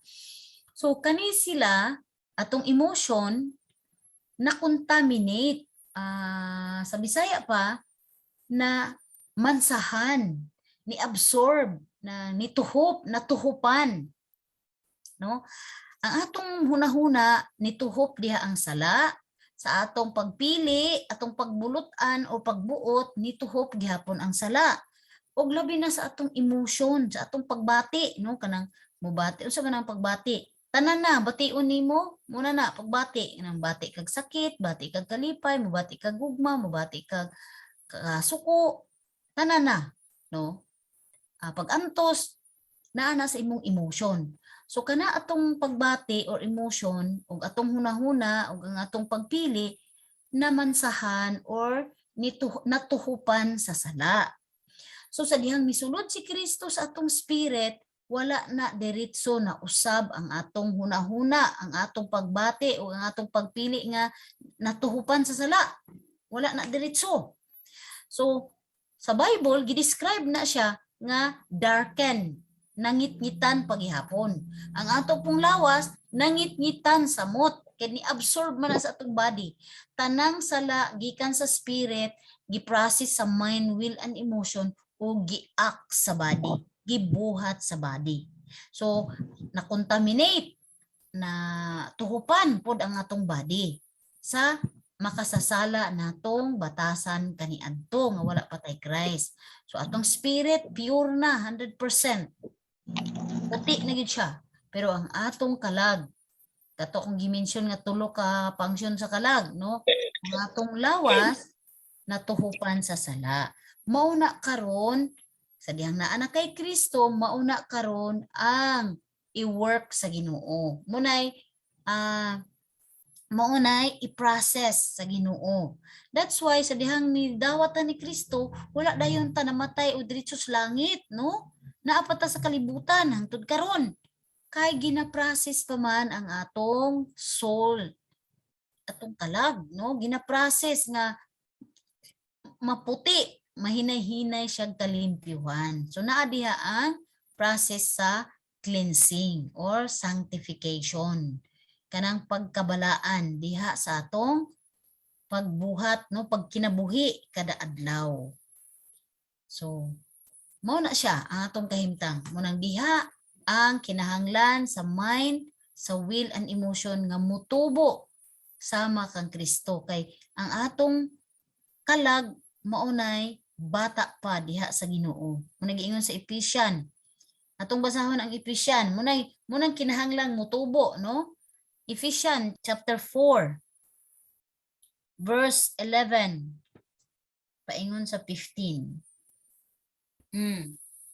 So kani sila atong emotion na contaminate, sa Bisaya pa na mansahan, ni absorb, na nituhop, natuhupan, no. Ang atong hunahuna nituhop diha ang sala, sa atong pagpili, atong pagbulutan o pagbuot nituhop gihapon ang sala. Og labi na sa atong emotion, sa atong pagbati, no, kanang mobati, unsa man ang pagbati? Tanan na bation nimo, muna na pagbati, nang bati kag sakit, bati kag kalipay, mobati kag gugma, mobati kag suko, tanan na, no. Pag-antos naa na sa imong emotion. So kana atong pagbati or emotion ug atong hunahuna ug ang atong pagpili na mansahan or natuhupan sa sala. So sa dihang misulod si Kristo sa atong spirit, wala na diretso na usab ang atong hunahuna, ang atong pagbati o ang atong pagpili nga natuhupan sa sala. Wala na diretso. So sa Bible gidescribe na siya nga darken, nangitngitan paghihapon. Ang ato pong lawas nangitngitan samot, kay ni-absorb man na sa atong body. Tanang sala gikan sa spirit, gi-process sa mind, will and emotion o gi-act sa body, gibuhat sa body. So na-contaminate, na tuhupan pod ang atong body sa makasasala natong batasan kaniadto nga wala patay Christ. So atong spirit pure na 100%. Puti na gid siya. Pero ang atong kalag, kato kong gimension nga tulo ka function sa kalag, no? Ang atong lawas natuhupan sa sala. Mauna karon sa dihang naa na kay Kristo, mauna karon ang i-work sa Ginoo. Maunay i-process sa Ginoo. That's why sa dihang nidawatan ni Kristo, wala dayon ta namatay o diretso sa langit, no? Naapata sa kalibutan hangtod karon. Kay gina-process pa man ang atong soul, atong kalag, no? Gina-process nga maputi, mahinay-hinay siyang kalimpyuhan. So naa diha ang process sa cleansing or sanctification. Kanang pagkabalaan diha sa atong pagbuhat, no, pagkinabuhi kada adlaw. So mao na siya ang atong kahimtang. Munang diha ang kinahanglan sa mind, sa will and emotion nga mutubo sama kang Kristo, kay ang atong kalag maunay bata pa diha sa Ginoo. Munang giingon sa Ephesians, atong basahon ang Ephesians, munang kinahanglan mutubo, no? Ephesians chapter 4 verse 11 paingon sa 15.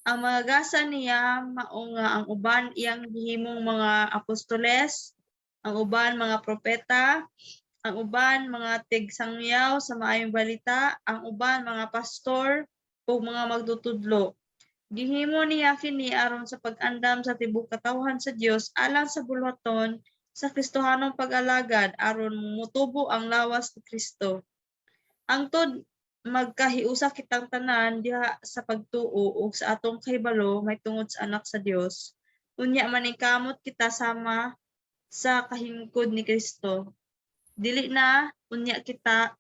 Ang mga gasa niya mao nga ang uban iyang gihimong mga apostoles, ang uban mga propeta, ang uban mga tigsangyaw sa maayong balita, ang uban mga pastor ug mga magtutudlo. Gihimo niya kini aron sa pag-andam sa tibuok katawhan sa Dios alang sa bulwaton sa Kristohanong pag-alagad aron mutubo ang lawas ni Kristo. Hangtod magkahiusa kitang tanan diha sa pagtuo ug sa atong kahibalo may tungod sa anak sa Dios. Unya maningkamot kita sama sa kahingkod ni Kristo. Dili na unya kita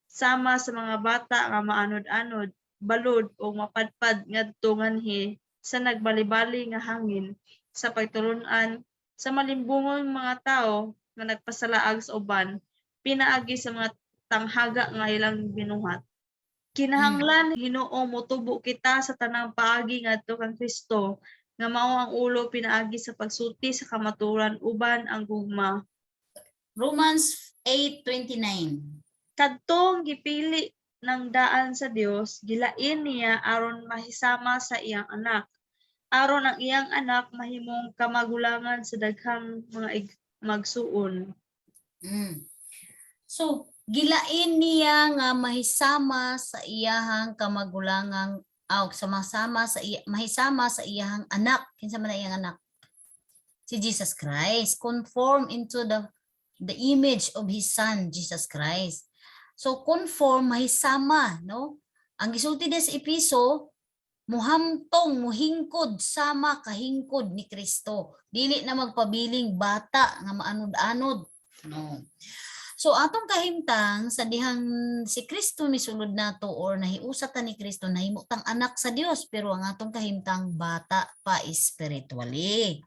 sama sa mga bata nga maanod-anod, balod o mapadpad ngadto nganhi sa nagbalibali nga hangin sa pagtulon-an sa malimbungon mga tao nga nagpasalaag sa uban, pinaagi sa mga tanghaga nga ilang binuhat. Kinahanglan Ginoo motubo kita sa tanang paagi ngadto kang Kristo nga mao ang ulo pinaagi sa pagsulti sa kamaturan uban ang gugma. Romans 8:29. Kadtong gipili ng daan sa Dios, gilain niya aron mahisama sa iyang anak. Aron ang iyang anak mahimong kamagulangan sa daghang mga magsuon. So, gilain niya nga mahisama sa iyahang kamagulangang mahisama sa iyahang anak. Kinsa man iyang anak? Si Jesus Christ. Conform into the the image of His Son, Jesus Christ. So, conform, mahisama, no? Ang gisulti din sa Episo, muhamtong, muhingkod, sama kahingkod ni Kristo. Dili na magpabiling bata nga maanod-anod. No. So atong kahimtang sa dihang si Kristo misulod nato or nahiusatan ni Kristo nahimutang anak sa Dios pero ang atong kahimtang bata pa spiritually.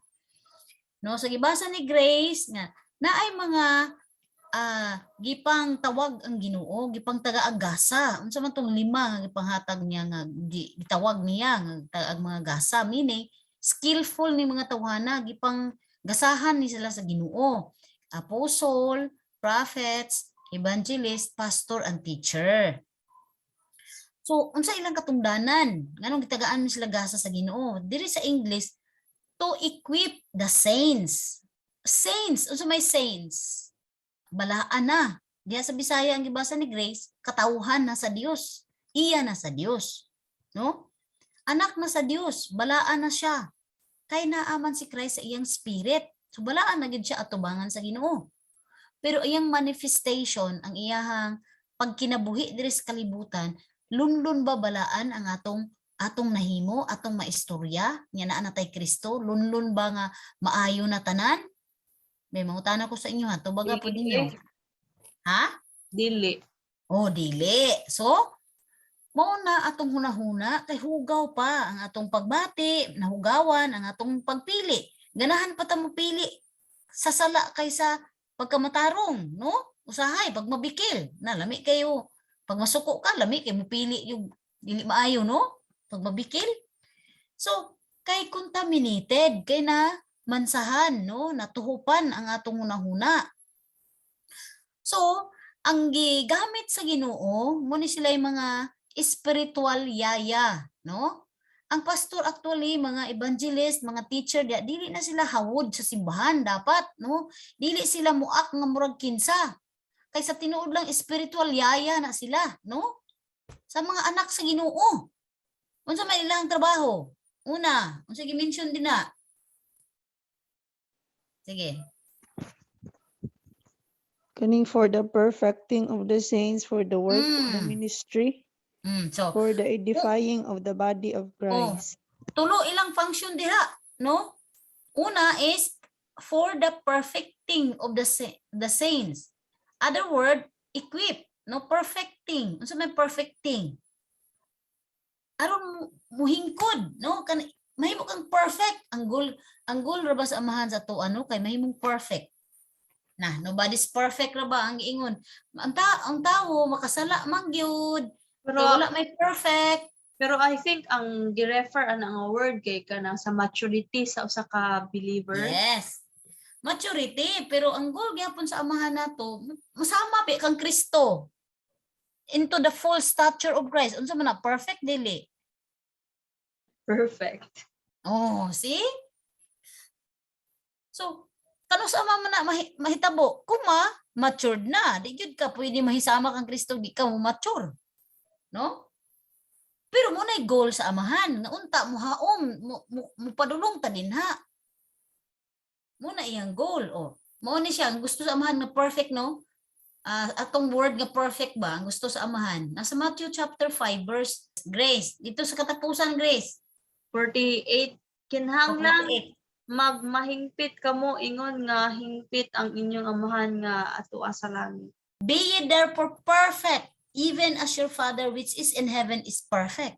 No, so gibasa ni Grace nga naay mga gipang tawag ang Ginoo, gipang taga-agasa. Unsa man tong 5 nga gipanghatag niya nga gitawag niya nga taag mga gasa, meaning skillful ni mga tawhana, gipang gasahan ni sila sa Ginoo. Apostle, prophets, evangelist, pastor, and teacher. So, unsa ilang katungdanan? Nganong gitagaan mo sila gasa sa Ginoo? Diri sa English, to equip the saints. Saints, unsa may saints? Balaan na. Diya sa Bisaya ang gibasa ni Grace, katawhan na sa Dios. Iya na sa Dios. No? Anak na sa Dios, balaan na siya. Kay naaman si Christ sa iyang spirit. So balaan na gid siya atubangan sa Ginoo. Pero iyang manifestation, ang iyahang pagkinabuhi diri sa kalibutan, lunlun ba balaan ang atong nahimo, atong maistorya, nga naa natay Kristo, lunlun ba nga maayo na tanan? May mangutana ko sa inyo ha, tubaga po ninyo. Ha? Dili. Oh, dili. So, mao na atong hunahuna kay hugaw pa ang atong pagbati, nahugawan ang atong pagpili. Ganahan pa ta mo pili sa sala kaysa pagkamatarong, no? Usahay pag mabikil, na lami kayo. Pag masuko ka, lami kay mo pili yung dili maayo, no? Pag mabikil. So, kay contaminated, kay na mansahan, no? Natuhupan ang atong hunahuna. So, ang gigamit sa Ginoo, muna sila yung mga spiritual yaya, no? Ang pastor actually, mga evangelist, mga teacher, dili na sila hawod sa simbahan dapat, no? Dili sila muak nga murag kinsa. Kaysa tinuod lang spiritual yaya na sila, no? Sa mga anak sa Ginoo. Unsa may ilang trabaho? Una, unsa gi-mention din na? Sige. Kaning for the perfecting of the saints, for the work of the ministry, So, for the edifying of the body of Christ. tulo ilang function diha, no? Una is for the perfecting of the saints. Other word, equip, no? Perfecting. Unsa may perfecting? Aron muhingkod, no? Mahimo kang perfect. Ang goal ra ba sa amahan sa to ano kay mahimong perfect. Na, nobody's perfect ra ba ang giingon. Ang tao makasala man gyud. Pero Wala may perfect. Pero I think ang gi-refer ana nga word kay kanang sa maturity sa usa ka believer. Yes. Maturity, pero ang goal gyapon sa amahan nato, masama pa kang Kristo. Into the full stature of Christ. Unsa man na perfect dili? Perfect. Oh, see? So, kano sa ama na mahitabo? Kung matured na, di gyud ka pwede mahisama kang Kristo, di ka mo mature. No? Pero mo na goal sa amahan, nga unta mo haom, mo padulong ta dinha. Mo na iyang goal. Oh. Mo ni siya, ang gusto sa amahan na perfect, no? Atong word nga perfect ba, ang gusto sa amahan. Nasa Matthew chapter 5 verse Grace. Dito sa katapusan, Grace. 48. Kinahanglan 48. magmahingpit kamo ingon nga hingpit ang inyong amahan nga atoa sa langit. Be ye therefore perfect, even as your Father which is in heaven is perfect.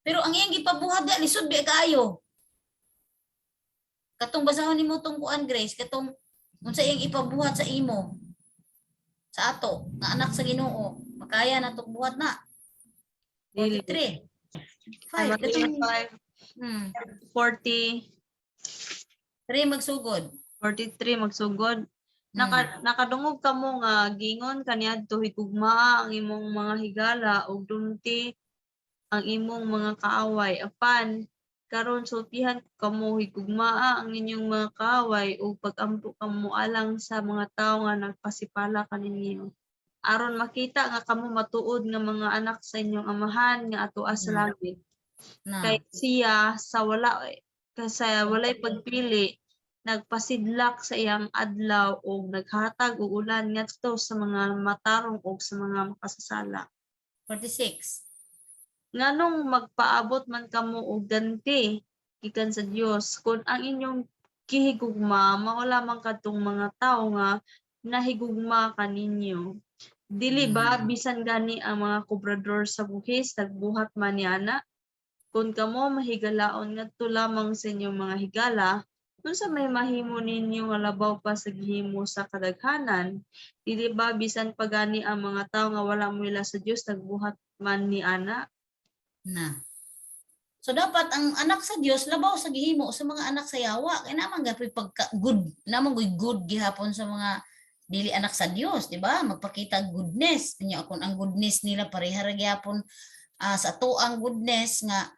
Pero ang iyang gipabuhat da lisod bi kaayo. Katong basahon nimo tong kuan Grace, katong unsa iyang ipabuhat sa imo sa ato nga anak sa Ginoo, makaya na tong buhat na. 43. 5. Katong 40, 3 magsugod. 43 magsugod. Nakadungog kamo nga gingon kaniadto higugmaa ang imong mga higala ug dunti ang imong mga kaaway apan karon sultihan kamo higugmaa ang inyong mga kaaway ug pagampo kamo alang sa mga tawo nga nagpasipala kaninyo aron makita nga kamo matuod nga mga anak sa inyong amahan nga atoa sa langit. Kay siya sa walay pagpili nagpasidlak sa iyang adlaw ug naghatag og ulan ngadto sa mga matarong ug sa mga makasasala. 46. Nganong magpaabot man kamo og ganti gikan sa Dios kun ang inyong gihigugma mao lamang kadtong mga tawo nga nahigugma kaninyo. Dili ba bisan gani ang mga kobrador sa buhis nagbuhat man niana? Kung kamo mahigalaon ngadto lamang sa inyong mga higala, unsa may mahimo ninyo nga labaw pa sa gihimo sa kadaghanan? Dili ba bisan pa gani ang mga tawo nga wala moila sa Dios nagbuhat man niana? Na. So dapat ang anak sa Dios labaw sa gihimo sa mga anak sa yawa kay naman gapoy pagka good naman good gihapon sa mga dili anak sa Dios, di ba? Magpakita goodness kanya kun ang goodness nila pareha ra gyapon sa tuang goodness nga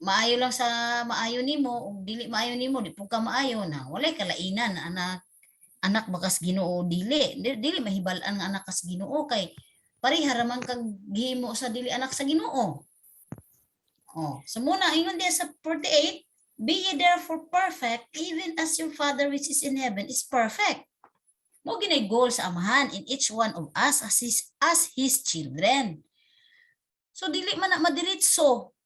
maayo lang sa maayo nimo ug dili maayo nimo di pud ka maayo na walay kalainan na anak bakas Ginoo dili mahibal-an nga anak kas Ginoo kay pareha ra man kag gihimo sa dili anak sa Ginoo. Oh, so muna, ingon din sa 48, be ye therefore perfect, even as your Father which is in heaven is perfect. Mo ginay goal sa Amahan in each one of us as his children. So dili man na madiretso.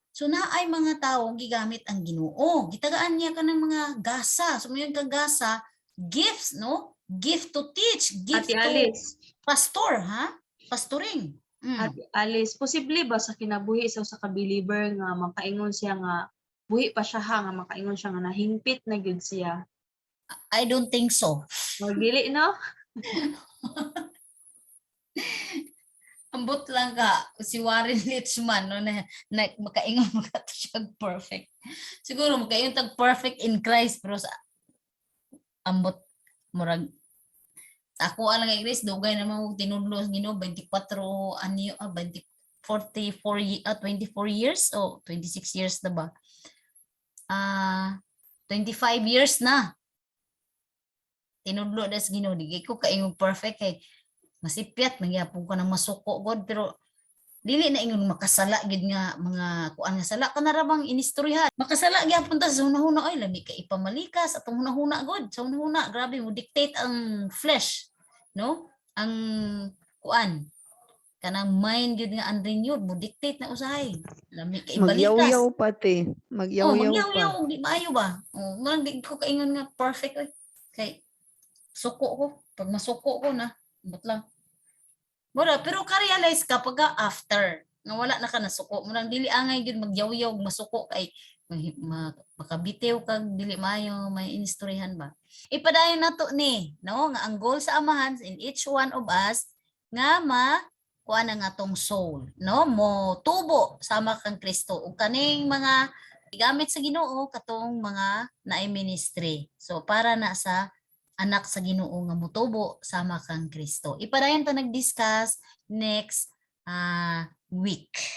So naay mga tawo gigamit ang Ginoo. Gitagaan niya kanang mga gasa. So mayon kag gasa, gifts, no? Gift to teach, gift Ate to Alice, pastor, ha? Pastoring. Ate Alice, posible ba sa kinabuhi sa usa ka believer nga makaingon siya nga buhi pa siya ha nga makaingon siya nga nahingpit na gyud siya? I don't think so. O dili no? Ambot lang ka si Warren Lichman no na makaingon mga siya perfect. Siguro makaingon tag perfect in Christ pero sa ambot murag ako lang kay Chris dugay naman tinudlo Ginoo 24 anyo 24 years o 26 years na ba? 25 years na. Tinudlo das Ginoo di ko kaingon perfect kay masipyat nagyapon ko nang masuko god pero dili na ingon makasala gid nga mga kuan nga sala kana ra bang inistoryahan makasala gyapon ta sa hunahuna ay lami ka ipamalikas atong hunahuna god sa hunahuna grabe mo dictate ang flesh no ang kuan kanang mind gyud nga unrenewed mo dictate na usahay lami ka ibalikas Magyaw-yaw pati. Magyaw-yaw pa. magyaw-yaw di maayo ba man di ko kaingon nga perfect kay suko ko pag masuko ko na but lang mura pero ka-realize ka pag after nga wala na ka nasuko mo nang dili angay gyud magyaw-yaw masuko kay makabitiw kag dili maayo may inistoryahan ba ipadayon nato ni no nga ang goal sa Amahan in each one of us nga kuan ang atong soul no mo tubo sama kang Kristo ug kaning mga gamit sa Ginoo katong mga naay ministry so para na sa anak sa Ginoo nga motubo sama kang Kristo. Ipadayon ta nag-discuss next week.